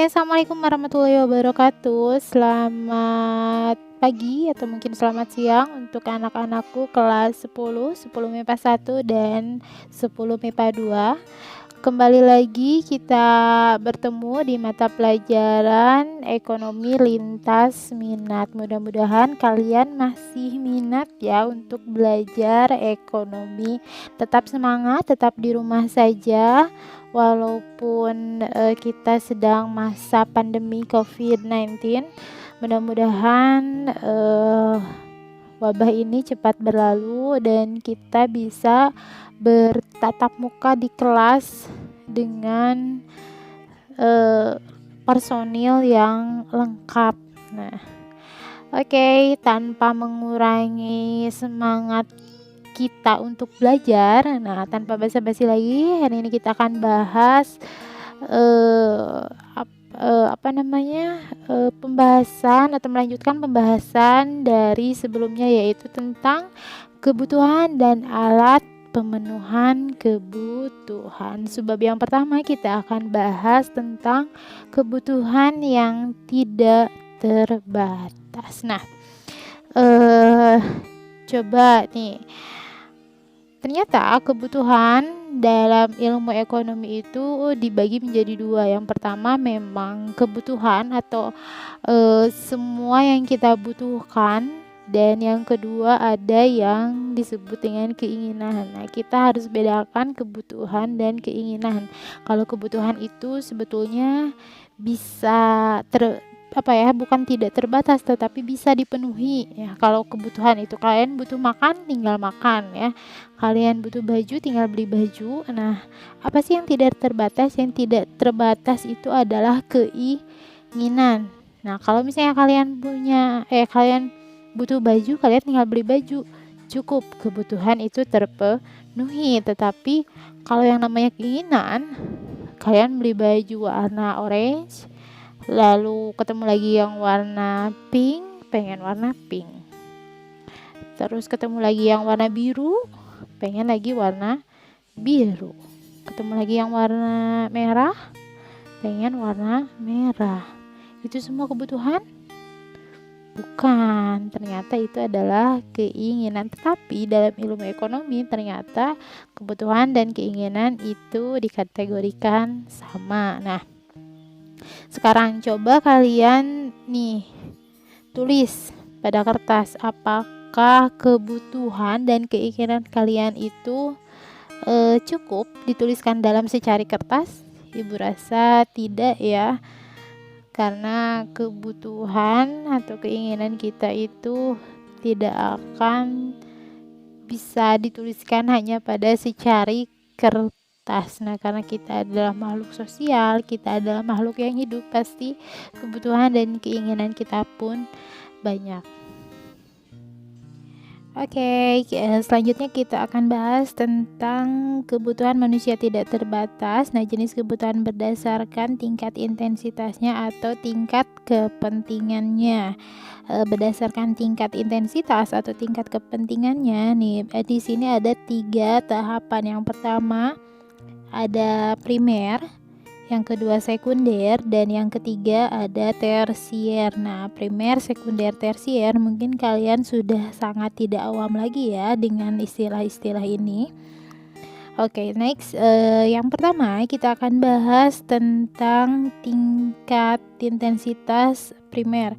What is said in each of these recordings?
Oke, assalamualaikum warahmatullahi wabarakatuh. Selamat pagi atau mungkin selamat siang untuk anak-anakku kelas 10, 10 MIPA 1 dan 10 MIPA 2. Kembali lagi kita bertemu di mata pelajaran ekonomi lintas minat. Mudah-mudahan kalian masih minat ya untuk belajar ekonomi. Tetap semangat, tetap di rumah saja. Walaupun kita sedang masa pandemi COVID-19, mudah-mudahan wabah ini cepat berlalu dan kita bisa bertatap muka di kelas dengan personil yang lengkap. Nah, oke, tanpa mengurangi semangat kita untuk belajar. Nah, tanpa basa-basi lagi, hari ini kita akan bahas pembahasan atau melanjutkan pembahasan dari sebelumnya, yaitu tentang kebutuhan dan alat pemenuhan kebutuhan. Sebab yang pertama kita akan bahas tentang kebutuhan yang tidak terbatas. Nah, coba nih, ternyata kebutuhan dalam ilmu ekonomi itu dibagi menjadi dua. Yang pertama memang kebutuhan atau semua yang kita butuhkan, dan yang kedua ada yang disebut dengan keinginan. Nah, kita harus bedakan kebutuhan dan keinginan. Kalau kebutuhan itu sebetulnya bisa bukan tidak terbatas, tetapi bisa dipenuhi ya. Kalau kebutuhan itu kalian butuh makan, tinggal makan ya. Kalian butuh baju, tinggal beli baju. Nah, apa sih yang tidak terbatas? Yang tidak terbatas itu adalah keinginan. Nah, kalau misalnya kalian butuh baju, kalian tinggal beli baju, cukup, kebutuhan itu terpenuhi. Tetapi kalau yang namanya keinginan, kalian beli baju warna orange, lalu ketemu lagi yang warna pink, pengen warna pink. Terus ketemu lagi yang warna biru, pengen lagi warna biru. Ketemu lagi yang warna merah, pengen warna merah. Itu semua kebutuhan? Bukan, ternyata itu adalah keinginan. Tetapi dalam ilmu ekonomi ternyata kebutuhan dan keinginan itu dikategorikan sama. Nah, sekarang coba kalian nih tulis pada kertas, apakah kebutuhan dan keinginan kalian itu cukup dituliskan dalam secari kertas? Ibu rasa tidak ya, karena kebutuhan atau keinginan kita itu tidak akan bisa dituliskan hanya pada secari kertas. Nah, karena kita adalah makhluk sosial, kita adalah makhluk yang hidup, pasti kebutuhan dan keinginan kita pun banyak. Oke, selanjutnya kita akan bahas tentang kebutuhan manusia tidak terbatas. Nah, jenis kebutuhan berdasarkan tingkat intensitasnya atau tingkat kepentingannya. Berdasarkan tingkat intensitas atau tingkat kepentingannya, nih di sini ada 3 tahapan. Yang pertama ada primer, yang kedua sekunder, dan yang ketiga ada tersier. Nah, primer, sekunder, tersier mungkin kalian sudah sangat tidak awam lagi ya dengan istilah-istilah ini. Oke, next, yang pertama kita akan bahas tentang tingkat intensitas primer.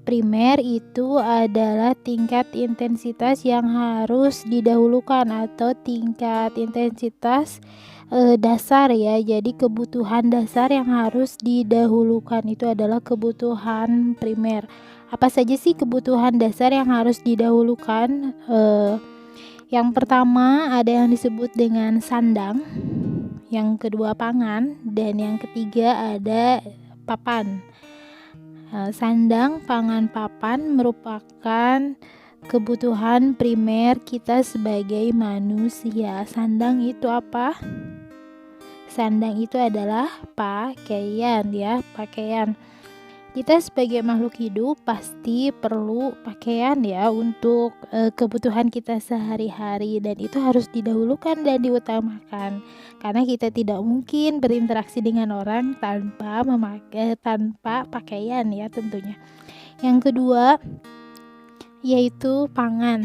Primer itu adalah tingkat intensitas yang harus didahulukan atau tingkat intensitas dasar ya. Jadi kebutuhan dasar yang harus didahulukan itu adalah kebutuhan primer. Apa saja sih kebutuhan dasar yang harus didahulukan? Yang pertama ada yang disebut dengan sandang, yang kedua pangan, dan yang ketiga ada papan. Sandang, pangan, papan merupakan kebutuhan primer kita sebagai manusia. Sandang itu apa? Sandang itu adalah pakaian ya, pakaian. Kita sebagai makhluk hidup pasti perlu pakaian ya untuk kebutuhan kita sehari-hari, dan itu harus didahulukan dan diutamakan karena kita tidak mungkin berinteraksi dengan orang tanpa pakaian ya tentunya. Yang kedua yaitu pangan.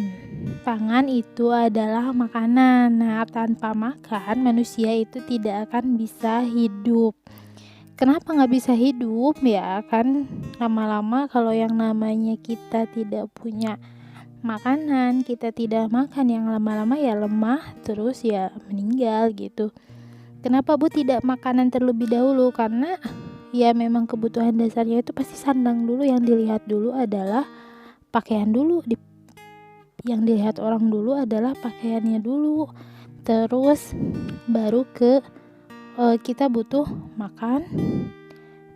Pangan itu adalah makanan. Nah, tanpa makan manusia itu tidak akan bisa hidup. Kenapa nggak bisa hidup ya? Kan lama-lama kalau yang namanya kita tidak punya makanan, kita tidak makan, yang lama-lama ya lemah, terus ya meninggal gitu. Kenapa Bu tidak makanan terlebih dahulu? Karena ya memang kebutuhan dasarnya itu pasti sandang dulu, yang dilihat dulu adalah pakaian dulu. Yang dilihat orang dulu adalah pakaiannya dulu. Terus baru ke kita butuh makan,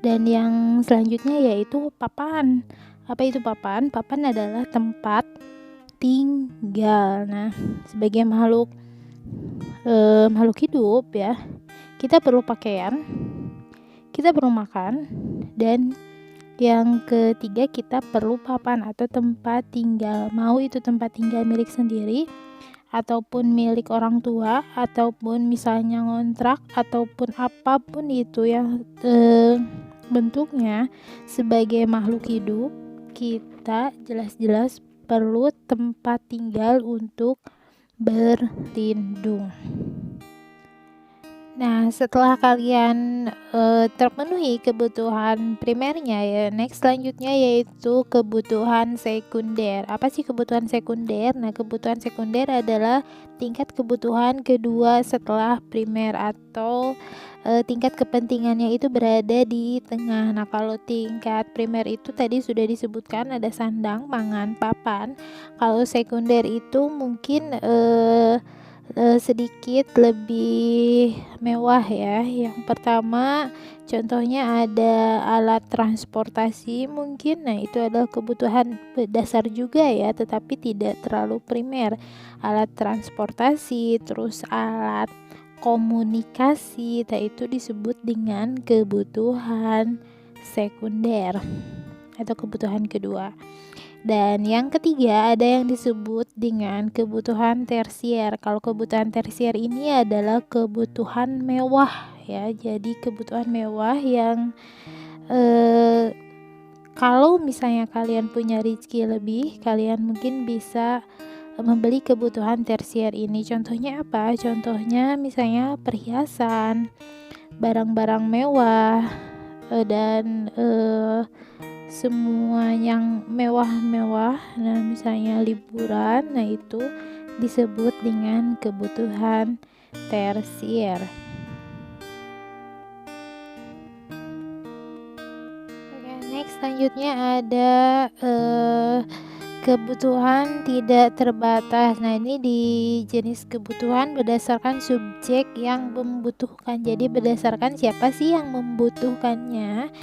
dan yang selanjutnya yaitu papan. Apa itu papan? Papan adalah tempat tinggal. Nah, sebagai makhluk hidup ya, kita perlu pakaian, kita perlu makan, dan yang ketiga kita perlu papan atau tempat tinggal. Mau itu tempat tinggal milik sendiri ataupun milik orang tua, ataupun misalnya ngontrak, ataupun apapun itu yang bentuknya, sebagai makhluk hidup kita jelas-jelas perlu tempat tinggal untuk berlindung. Nah, setelah kalian terpenuhi kebutuhan primernya ya, next selanjutnya yaitu kebutuhan sekunder. Apa sih kebutuhan sekunder? Nah, kebutuhan sekunder adalah tingkat kebutuhan kedua setelah primer, atau tingkat kepentingannya itu berada di tengah. Nah, kalau tingkat primer itu tadi sudah disebutkan ada sandang, pangan, papan. Kalau sekunder itu mungkin sedikit lebih mewah ya. Yang pertama contohnya ada alat transportasi mungkin. Nah, itu adalah kebutuhan dasar juga ya, tetapi tidak terlalu primer. Alat transportasi, terus alat komunikasi, itu disebut dengan kebutuhan sekunder atau kebutuhan kedua. Dan yang ketiga ada yang disebut dengan kebutuhan tersier. Kalau kebutuhan tersier ini adalah kebutuhan mewah ya. Jadi kebutuhan mewah yang kalau misalnya kalian punya rezeki lebih, kalian mungkin bisa membeli kebutuhan tersier ini. Contohnya apa? Contohnya misalnya perhiasan, barang-barang mewah, dan semua yang mewah-mewah. Nah, misalnya liburan, nah itu disebut dengan kebutuhan tersier. Oke, next selanjutnya ada kebutuhan tidak terbatas. Nah, ini di jenis kebutuhan berdasarkan subjek yang membutuhkan. Jadi berdasarkan siapa sih yang membutuhkannya.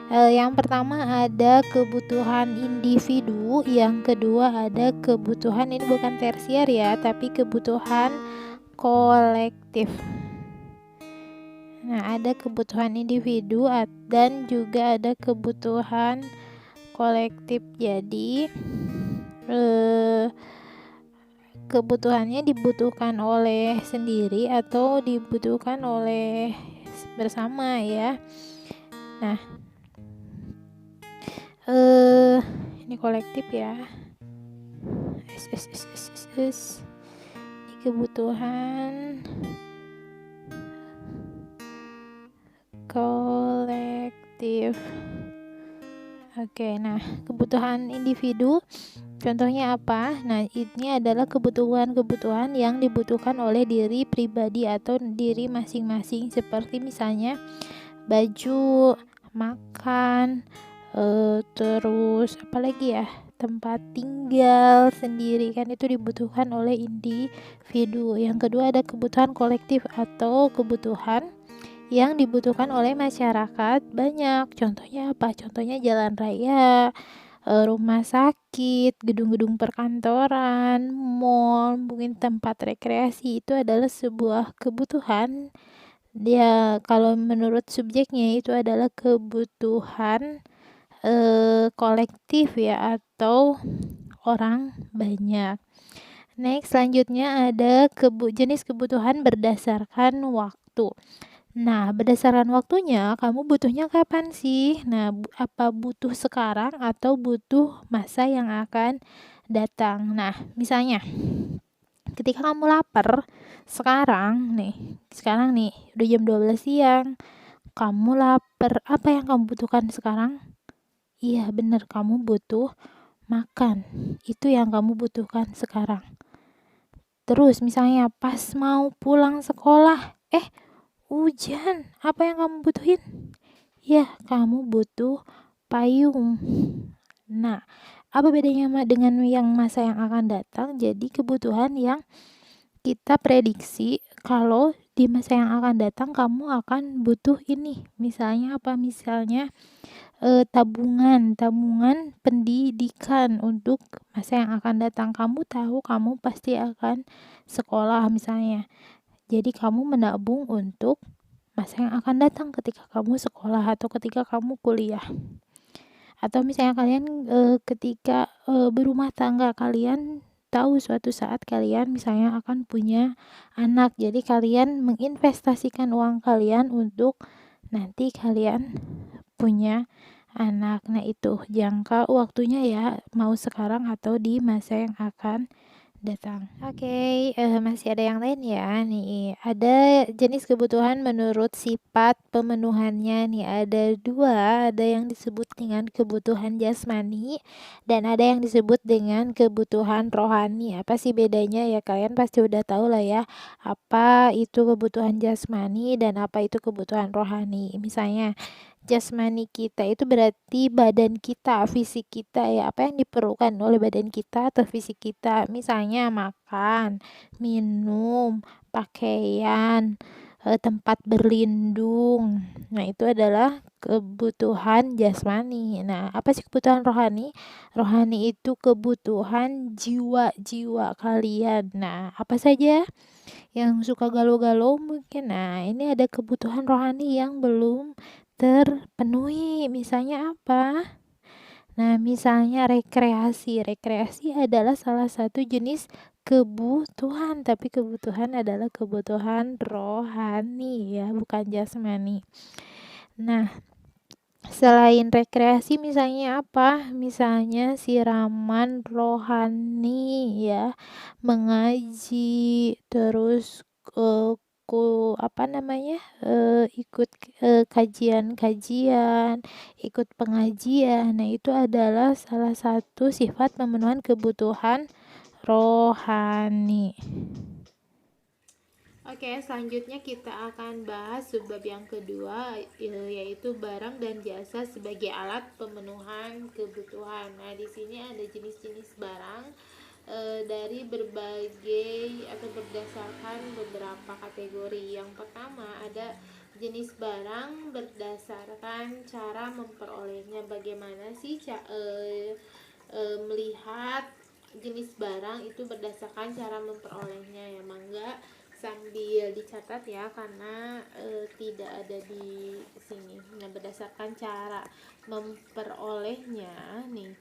Yang pertama ada kebutuhan individu, yang kedua ada kebutuhan, ini bukan tersier ya, tapi kebutuhan kolektif. Nah, ada kebutuhan individu dan juga ada kebutuhan kolektif. Jadi kebutuhannya dibutuhkan oleh sendiri atau dibutuhkan oleh bersama ya. Nah, ini kolektif ya. Ini kebutuhan kolektif. Oke, nah kebutuhan individu contohnya apa? Nah, ini adalah kebutuhan-kebutuhan yang dibutuhkan oleh diri pribadi atau diri masing-masing, seperti misalnya baju, makan, terus apalagi ya, tempat tinggal sendiri, kan itu dibutuhkan oleh individu. Yang kedua ada kebutuhan kolektif atau kebutuhan yang dibutuhkan oleh masyarakat banyak. Contohnya apa? Contohnya jalan raya, rumah sakit, gedung-gedung perkantoran, mall, mungkin tempat rekreasi. Itu adalah sebuah kebutuhan. Dia kalau menurut subjeknya itu adalah kebutuhan kolektif ya, atau orang banyak. Next, selanjutnya ada jenis kebutuhan berdasarkan waktu. Nah, berdasarkan waktunya, kamu butuhnya kapan sih? Nah, apa butuh sekarang atau butuh masa yang akan datang? Nah, misalnya, ketika kamu lapar, sekarang nih, udah jam 12 siang, kamu lapar, apa yang kamu butuhkan sekarang? Iya, bener, kamu butuh makan. Itu yang kamu butuhkan sekarang. Terus, misalnya pas mau pulang sekolah, hujan, apa yang kamu butuhin? Ya, kamu butuh payung. Nah, apa bedanya dengan yang masa yang akan datang? Jadi kebutuhan yang kita prediksi kalau di masa yang akan datang kamu akan butuh ini. Misalnya apa? Misalnya tabungan pendidikan untuk masa yang akan datang. Kamu tahu kamu pasti akan sekolah misalnya. Jadi kamu menabung untuk masa yang akan datang ketika kamu sekolah atau ketika kamu kuliah. Atau misalnya kalian ketika berumah tangga, kalian tahu suatu saat kalian misalnya akan punya anak. Jadi kalian menginvestasikan uang kalian untuk nanti kalian punya anak. Nah, itu jangka waktunya ya, mau sekarang atau di masa yang akan datang. Oke, masih ada yang lain ya. Nih, ada jenis kebutuhan menurut sifat pemenuhannya nih. Ada dua, ada yang disebut dengan kebutuhan jasmani dan ada yang disebut dengan kebutuhan rohani. Apa sih bedanya ya? Kalian pasti udah tahu lah ya. Apa itu kebutuhan jasmani dan apa itu kebutuhan rohani. Misalnya, jasmani kita itu berarti badan kita, fisik kita ya, apa yang diperlukan oleh badan kita atau fisik kita, misalnya makan, minum, pakaian, tempat berlindung. Nah, itu adalah kebutuhan jasmani. Nah, apa sih kebutuhan rohani? Rohani itu kebutuhan jiwa-jiwa kalian. Nah, apa saja yang suka galau-galau mungkin? Nah, ini ada kebutuhan rohani yang belum terpenuhi. Misalnya apa? Nah, misalnya rekreasi. Rekreasi adalah salah satu jenis kebutuhan, tapi kebutuhan adalah kebutuhan rohani ya, bukan jasmani. Nah, selain rekreasi misalnya apa? Misalnya siraman rohani ya, mengaji, terus ikut kajian-kajian, ikut pengajian. Nah, itu adalah salah satu sifat pemenuhan kebutuhan rohani. Oke, selanjutnya kita akan bahas subbab yang kedua, yaitu barang dan jasa sebagai alat pemenuhan kebutuhan. Nah, di sini ada jenis-jenis barang dari berbagai atau berdasarkan beberapa kategori. Yang pertama ada jenis barang berdasarkan cara memperolehnya. Bagaimana sih melihat jenis barang itu berdasarkan cara memperolehnya ya, mangga sambil dicatat ya, karena tidak ada di sini. Nah, berdasarkan cara memperolehnya nih,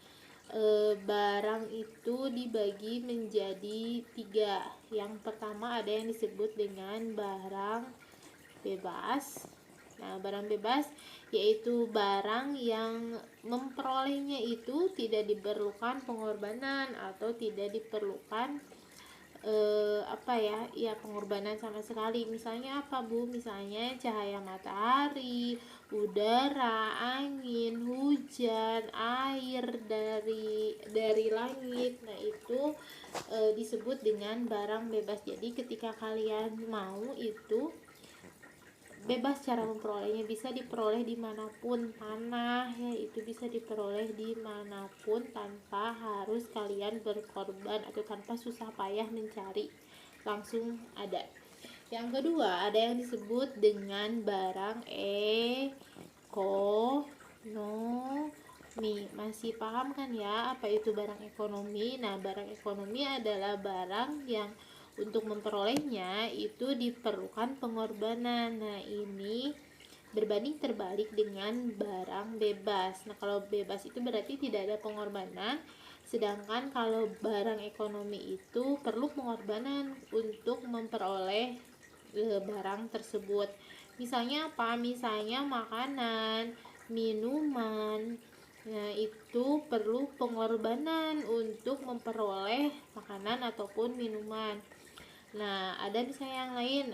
barang itu dibagi menjadi 3. Yang pertama ada yang disebut dengan barang bebas. Nah, barang bebas yaitu barang yang memperolehnya itu tidak diperlukan pengorbanan atau tidak diperlukan pengorbanan sama sekali. Misalnya apa, Bu? Misalnya cahaya matahari, udara, angin, hujan, air dari langit. Nah, itu disebut dengan barang bebas. Jadi ketika kalian mau itu bebas cara memperolehnya, bisa diperoleh dimanapun. Tanah ya, itu bisa diperoleh dimanapun tanpa harus kalian berkorban atau tanpa susah payah mencari, langsung ada. Yang kedua ada yang disebut dengan barang ekonomi. Masih paham kan ya apa itu barang ekonomi? Nah, barang ekonomi adalah barang yang untuk memperolehnya itu diperlukan pengorbanan. Nah, ini berbanding terbalik dengan barang bebas. Nah, kalau bebas itu berarti tidak ada pengorbanan, sedangkan kalau barang ekonomi itu perlu pengorbanan untuk memperoleh barang tersebut. Misalnya apa? Misalnya makanan, minuman. Nah, itu perlu pengorbanan untuk memperoleh makanan ataupun minuman. Nah, ada misalnya yang lain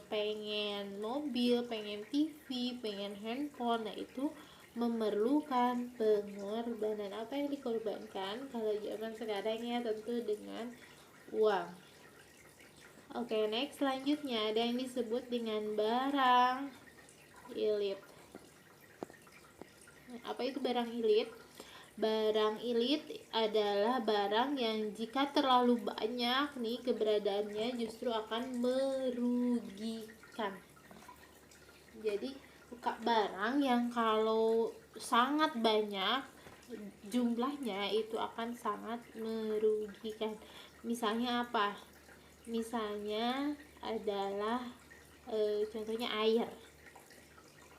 pengen mobil, pengen TV, pengen handphone. Nah, itu memerlukan pengorbanan. Apa yang dikorbankan kalau zaman sekarang ya, tentu dengan uang. Oke, next selanjutnya ada yang disebut dengan barang ilit. Apa itu barang ilit? Barang ilit adalah barang yang jika terlalu banyak nih keberadaannya justru akan merugikan. Jadi barang yang kalau sangat banyak jumlahnya itu akan sangat merugikan. Misalnya apa? Misalnya adalah contohnya air.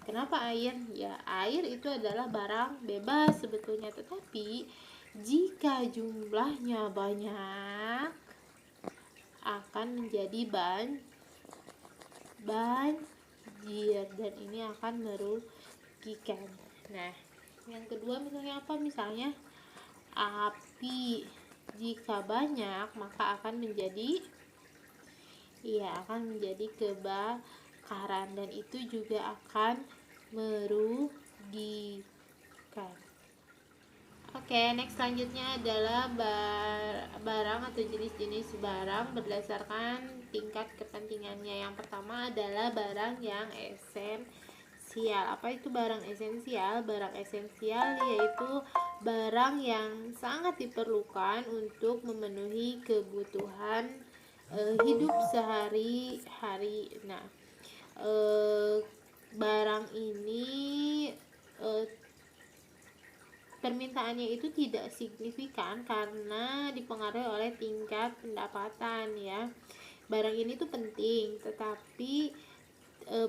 Kenapa air? Ya, air itu adalah barang bebas sebetulnya, tetapi jika jumlahnya banyak akan menjadi banjir dan ini akan merugikan. Nah, yang kedua misalnya apa? Misalnya api. Jika banyak maka akan menjadi kebakaran dan itu juga akan merugikan. Oke, next selanjutnya adalah barang atau jenis-jenis barang berdasarkan tingkat kepentingannya. Yang pertama adalah barang yang esensial. Apa itu barang esensial? Barang esensial yaitu barang yang sangat diperlukan untuk memenuhi kebutuhan hidup sehari-hari. Nah, barang ini permintaannya itu tidak signifikan karena dipengaruhi oleh tingkat pendapatan ya. Barang ini tuh penting, tetapi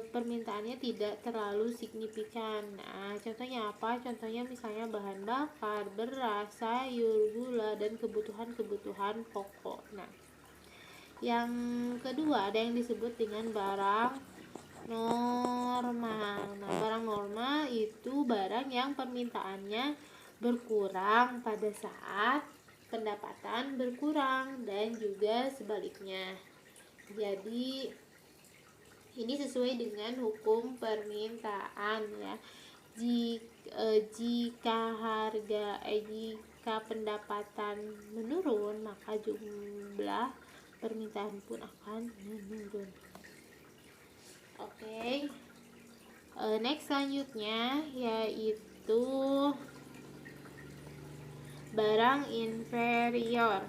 permintaannya tidak terlalu signifikan. Nah, contohnya apa? Contohnya misalnya bahan bakar, beras, sayur, gula, dan kebutuhan-kebutuhan pokok. Nah, yang kedua ada yang disebut dengan barang normal. Nah, barang normal itu barang yang permintaannya berkurang pada saat pendapatan berkurang dan juga sebaliknya. Jadi ini sesuai dengan hukum permintaan ya. Jika pendapatan menurun maka jumlah permintaan pun akan menurun. Oke. Next selanjutnya yaitu barang inferior.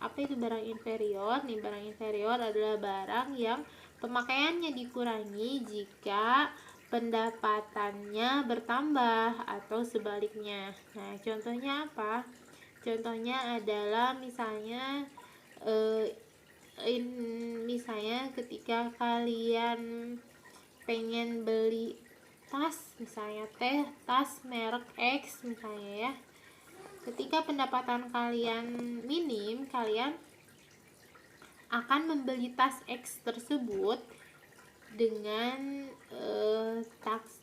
Apa itu barang inferior? Nih, barang inferior adalah barang yang pemakaiannya dikurangi jika pendapatannya bertambah atau sebaliknya. Nah, contohnya apa? Contohnya adalah misalnya misalnya ketika kalian pengen beli tas, misalnya tas merek X misalnya ya, ketika pendapatan kalian minim, kalian akan membeli tas X tersebut dengan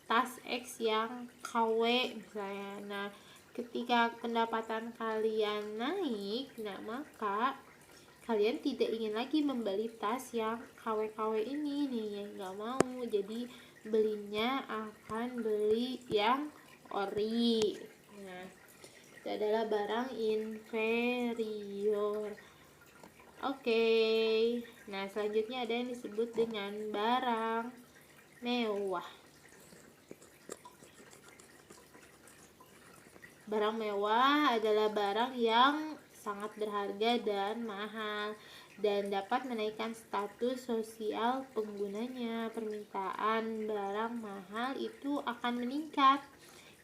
tas X yang KW misalnya. Nah, ketika pendapatan kalian naik, nah maka kalian tidak ingin lagi membeli tas yang KW-KW ini nih, nggak mau, jadi belinya akan beli yang ori. Nah, itu adalah barang inferior. Oke. Nah, selanjutnya ada yang disebut dengan barang mewah. Barang mewah adalah barang yang sangat berharga dan mahal dan dapat menaikkan status sosial penggunanya. Permintaan barang mahal itu akan meningkat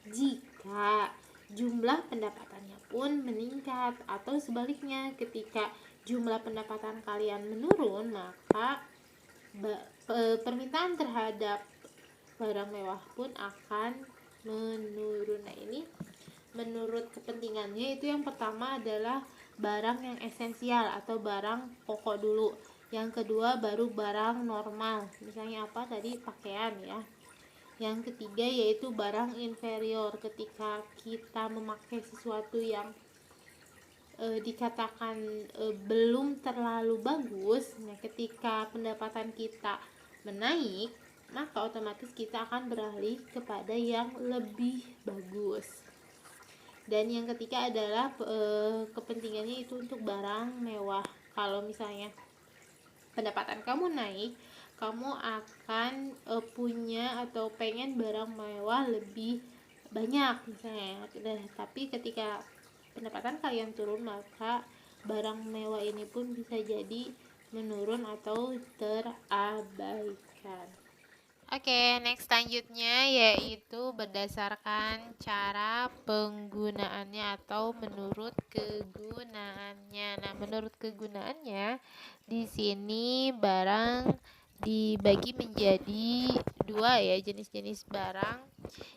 jika jumlah pendapatannya pun meningkat, atau sebaliknya ketika jumlah pendapatan kalian menurun maka permintaan terhadap barang mewah pun akan menurun. Nah, ini menurut kepentingannya itu yang pertama adalah barang yang esensial atau barang pokok dulu. Yang kedua baru barang normal. Misalnya apa tadi, pakaian ya. Yang ketiga yaitu barang inferior, ketika kita memakai sesuatu yang dikatakan belum terlalu bagus. Nah, ketika pendapatan kita menaik, maka otomatis kita akan beralih kepada yang lebih bagus. Dan yang ketiga adalah kepentingannya itu untuk barang mewah. Kalau misalnya pendapatan kamu naik, kamu akan punya atau pengen barang mewah lebih banyak misalnya. Tapi ketika pendapatan kalian turun, maka barang mewah ini pun bisa jadi menurun atau terabaikan. Oke, next selanjutnya yaitu berdasarkan cara penggunaannya atau menurut kegunaannya. Nah, menurut kegunaannya di sini barang dibagi menjadi dua ya, jenis-jenis barang.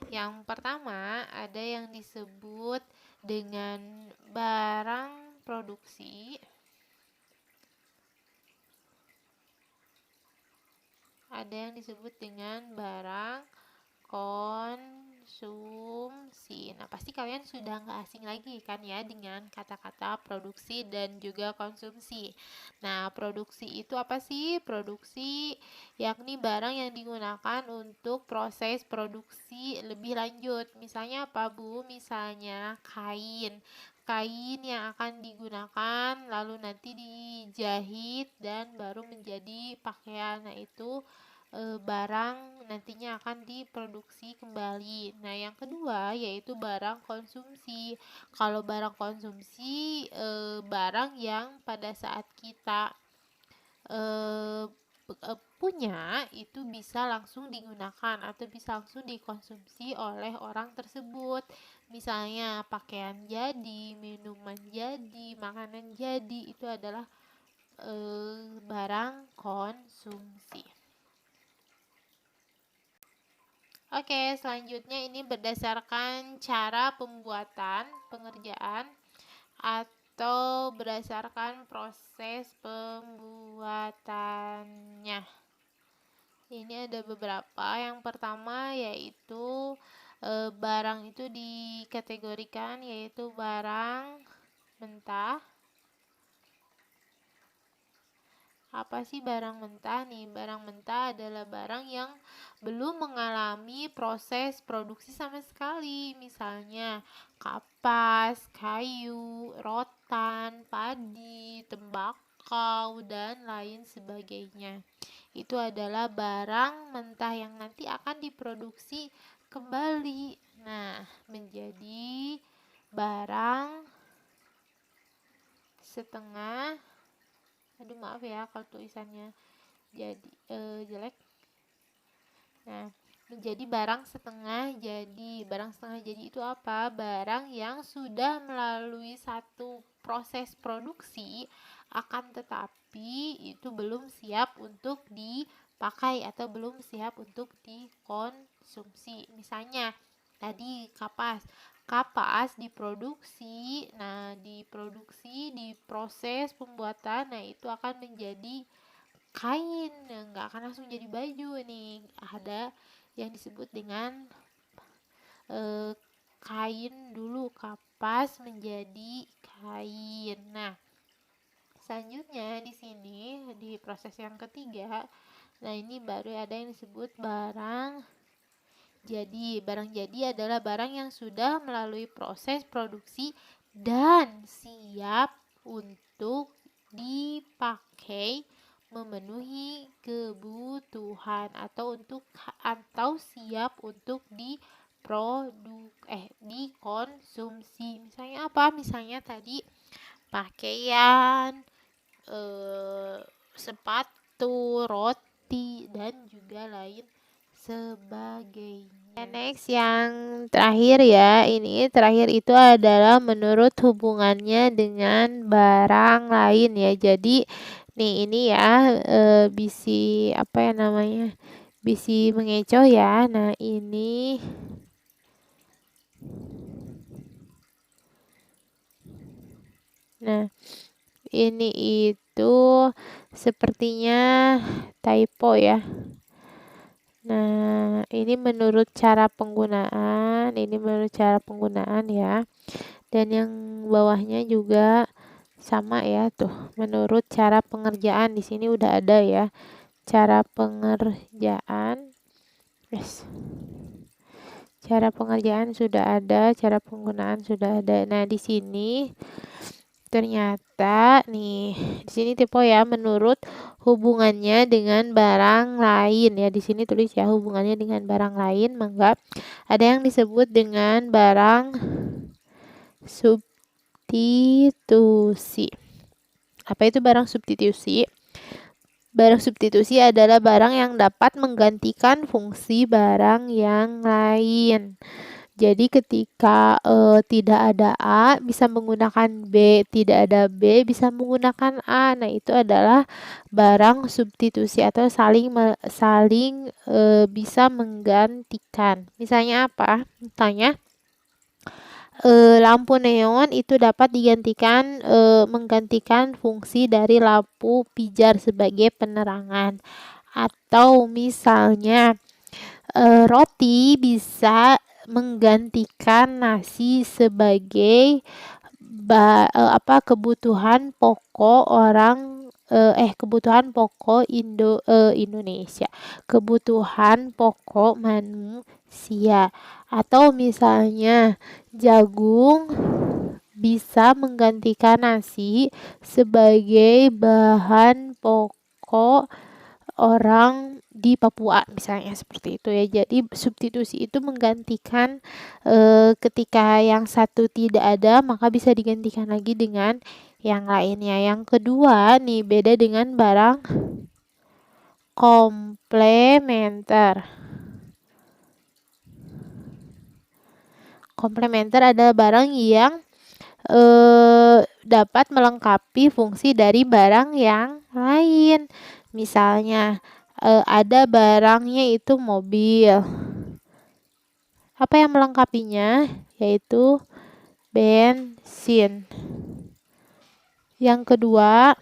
Yang pertama ada yang disebut dengan barang produksi, ada yang disebut dengan barang konsumsi. Nah, pasti kalian sudah nggak asing lagi kan ya dengan kata-kata produksi dan juga konsumsi. Nah, produksi itu apa sih? Produksi yakni barang yang digunakan untuk proses produksi lebih lanjut. Misalnya apa, Bu? Misalnya kain. Kain yang akan digunakan lalu nanti dijahit dan baru menjadi pakaian. Nah, itu barang nantinya akan diproduksi kembali. Nah, yang kedua yaitu barang konsumsi. Kalau barang konsumsi, barang yang pada saat kita punya itu bisa langsung digunakan atau bisa langsung dikonsumsi oleh orang tersebut. Misalnya pakaian jadi, minuman jadi, makanan jadi, itu adalah barang konsumsi. Oke, selanjutnya ini berdasarkan cara pembuatan, pengerjaan, atau berdasarkan proses pembuatannya. Ini ada beberapa. Yang pertama yaitu barang itu dikategorikan yaitu barang mentah. Apa sih barang mentah nih? Barang mentah adalah barang yang belum mengalami proses produksi sama sekali. Misalnya kapas, kayu, rotan, padi, tembakau, dan lain sebagainya. Itu adalah barang mentah yang nanti akan diproduksi kembali. Nah, menjadi barang setengah. Aduh, maaf ya kalau tulisannya jadi jelek. Nah, menjadi barang setengah jadi. Barang setengah jadi itu apa? Barang yang sudah melalui satu proses produksi, akan tetapi itu belum siap untuk dipakai atau belum siap untuk dikonsumsi. Misalnya tadi kapas. Kapas diproduksi, nah diproses pembuatan, nah itu akan menjadi kain, nggak akan langsung jadi baju nih. Ada yang disebut dengan kain dulu, kapas menjadi kain. Nah, selanjutnya di sini di proses yang ketiga, nah ini baru ada yang disebut barang jadi. Barang jadi adalah barang yang sudah melalui proses produksi dan siap untuk dipakai memenuhi kebutuhan atau siap untuk dikonsumsi. Misalnya apa? Misalnya tadi pakaian, sepatu, roti, dan juga lain sebagainya. Next yang terakhir ya, ini terakhir itu adalah menurut hubungannya dengan barang lain ya. Jadi Nih ini ya bisi apa ya namanya? Bisi mengecoh ya. Nah, ini itu sepertinya typo ya. Nah, ini menurut cara penggunaan ya. Dan yang bawahnya juga sama ya tuh, menurut cara pengerjaan. Di sini udah ada ya cara pengerjaan. Yes. Cara pengerjaan sudah ada, cara penggunaan sudah ada. Nah, di sini ternyata nih, di sini tipe ya menurut hubungannya dengan barang lain ya. Di sini tulis ya hubungannya dengan barang lain, maka ada yang disebut dengan barang substitusi. Apa itu barang substitusi? Barang substitusi adalah barang yang dapat menggantikan fungsi barang yang lain. Jadi ketika tidak ada A bisa menggunakan B, tidak ada B bisa menggunakan A. Nah, itu adalah barang substitusi atau saling bisa menggantikan. Misalnya apa? Misalnya lampu neon itu dapat digantikan menggantikan fungsi dari lampu pijar sebagai penerangan. Atau misalnya roti bisa menggantikan nasi sebagai kebutuhan pokok Indonesia, kebutuhan pokok manusia. Atau misalnya jagung bisa menggantikan nasi sebagai bahan pokok orang di Papua, misalnya seperti itu ya. Jadi substitusi itu menggantikan ketika yang satu tidak ada, maka bisa digantikan lagi dengan yang lainnya. Yang kedua nih, beda dengan barang komplementer. Komplementer adalah barang yang dapat melengkapi fungsi dari barang yang lain. Misalnya ada barangnya itu mobil. Apa yang melengkapinya? Yaitu bensin. Yang kedua,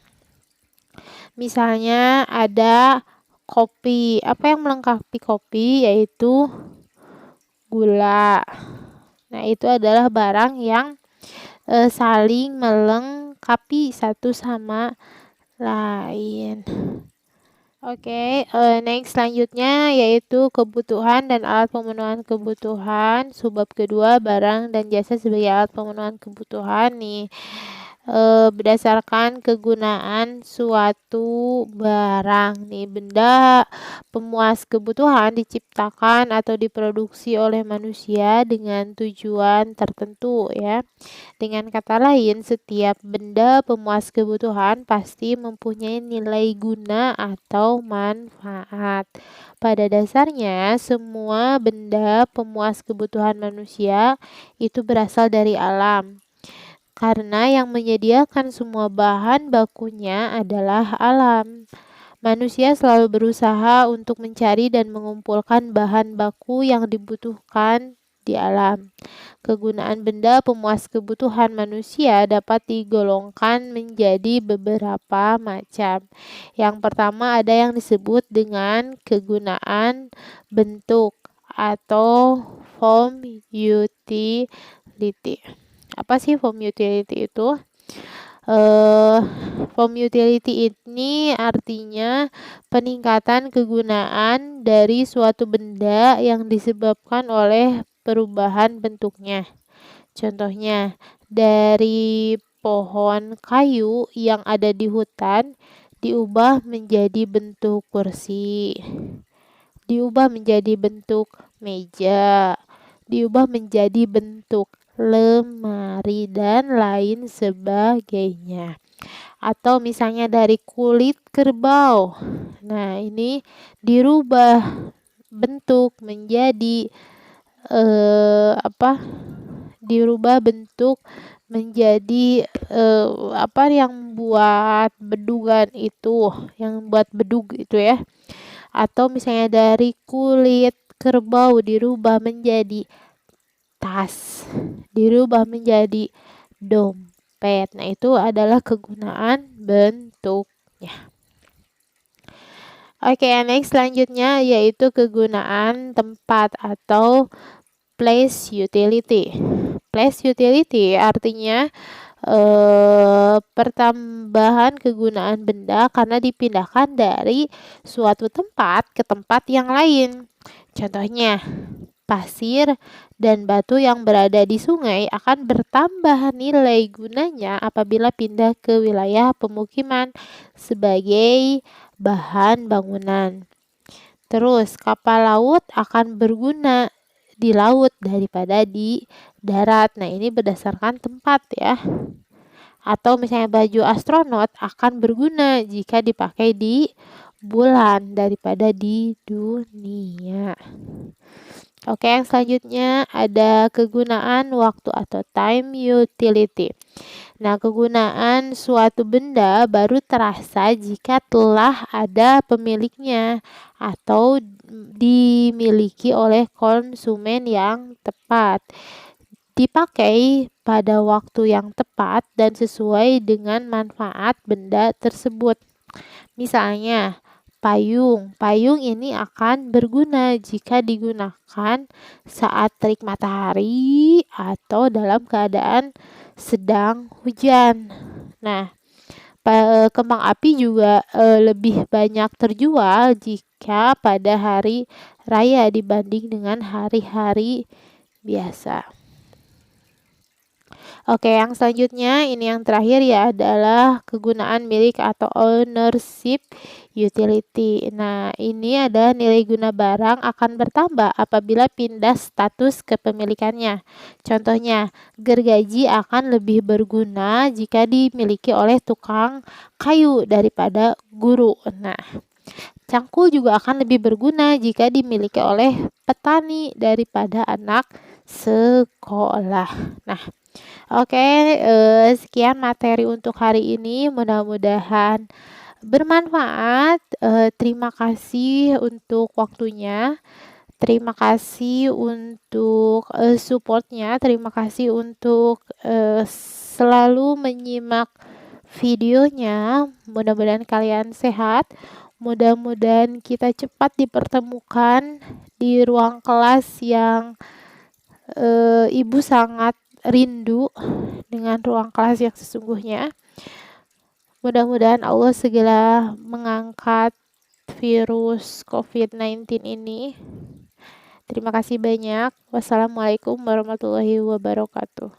misalnya ada kopi. Apa yang melengkapi kopi? Yaitu gula. Nah, itu adalah barang yang saling melengkapi satu sama lain. Oke, next selanjutnya yaitu kebutuhan dan alat pemenuhan kebutuhan. Subbab kedua, barang dan jasa sebagai alat pemenuhan kebutuhan nih. Berdasarkan kegunaan suatu barang nih, benda pemuas kebutuhan diciptakan atau diproduksi oleh manusia dengan tujuan tertentu ya. Dengan kata lain, setiap benda pemuas kebutuhan pasti mempunyai nilai guna atau manfaat. Pada dasarnya, semua benda pemuas kebutuhan manusia itu berasal dari alam. Karena yang menyediakan semua bahan bakunya adalah alam. Manusia selalu berusaha untuk mencari dan mengumpulkan bahan baku yang dibutuhkan di alam. Kegunaan benda pemuas kebutuhan manusia dapat digolongkan menjadi beberapa macam. Yang pertama ada yang disebut dengan kegunaan bentuk atau form utility. Apa sih form utility itu? Form utility ini artinya peningkatan kegunaan dari suatu benda yang disebabkan oleh perubahan bentuknya. Contohnya, dari pohon kayu yang ada di hutan diubah menjadi bentuk kursi, diubah menjadi bentuk meja, diubah menjadi bentuk lemari, dan lain sebagainya. Atau misalnya dari kulit kerbau. Nah, ini dirubah bentuk menjadi dirubah bentuk menjadi apa yang buat bedugan itu, yang buat bedug itu ya. Atau misalnya dari kulit kerbau dirubah menjadi tas, dirubah menjadi dompet. Nah, itu adalah kegunaan bentuknya. Oke, next selanjutnya yaitu kegunaan tempat atau place utility. Place utility artinya pertambahan kegunaan benda karena dipindahkan dari suatu tempat ke tempat yang lain. Contohnya, pasir dan batu yang berada di sungai akan bertambah nilai gunanya apabila pindah ke wilayah pemukiman sebagai bahan bangunan. Terus, kapal laut akan berguna di laut daripada di darat. Nah, ini berdasarkan tempat ya. Atau misalnya baju astronot akan berguna jika dipakai di bulan daripada di dunia. Oke, yang selanjutnya ada kegunaan waktu atau time utility. Nah, kegunaan suatu benda baru terasa jika telah ada pemiliknya atau dimiliki oleh konsumen yang tepat. Dipakai pada waktu yang tepat dan sesuai dengan manfaat benda tersebut. Misalnya, payung. Payung ini akan berguna jika digunakan saat terik matahari atau dalam keadaan sedang hujan. Nah, kembang api juga lebih banyak terjual jika pada hari raya dibanding dengan hari-hari biasa. Oke, yang selanjutnya ini yang terakhir ya adalah kegunaan milik atau ownership utility. Nah, ini ada nilai guna barang akan bertambah apabila pindah status kepemilikannya. Contohnya, gergaji akan lebih berguna jika dimiliki oleh tukang kayu daripada guru. Nah, cangkul juga akan lebih berguna jika dimiliki oleh petani daripada anak sekolah. Nah, oke, sekian materi untuk hari ini. Mudah-mudahan bermanfaat. Terima kasih untuk waktunya. Terima kasih untuk supportnya. Terima kasih untuk selalu menyimak videonya. Mudah-mudahan kalian sehat. Mudah-mudahan kita cepat dipertemukan di ruang kelas yang Ibu sangat rindu dengan ruang kelas yang sesungguhnya. Mudah-mudahan Allah segera mengangkat virus COVID-19 ini. Terima kasih banyak. Wassalamualaikum warahmatullahi wabarakatuh.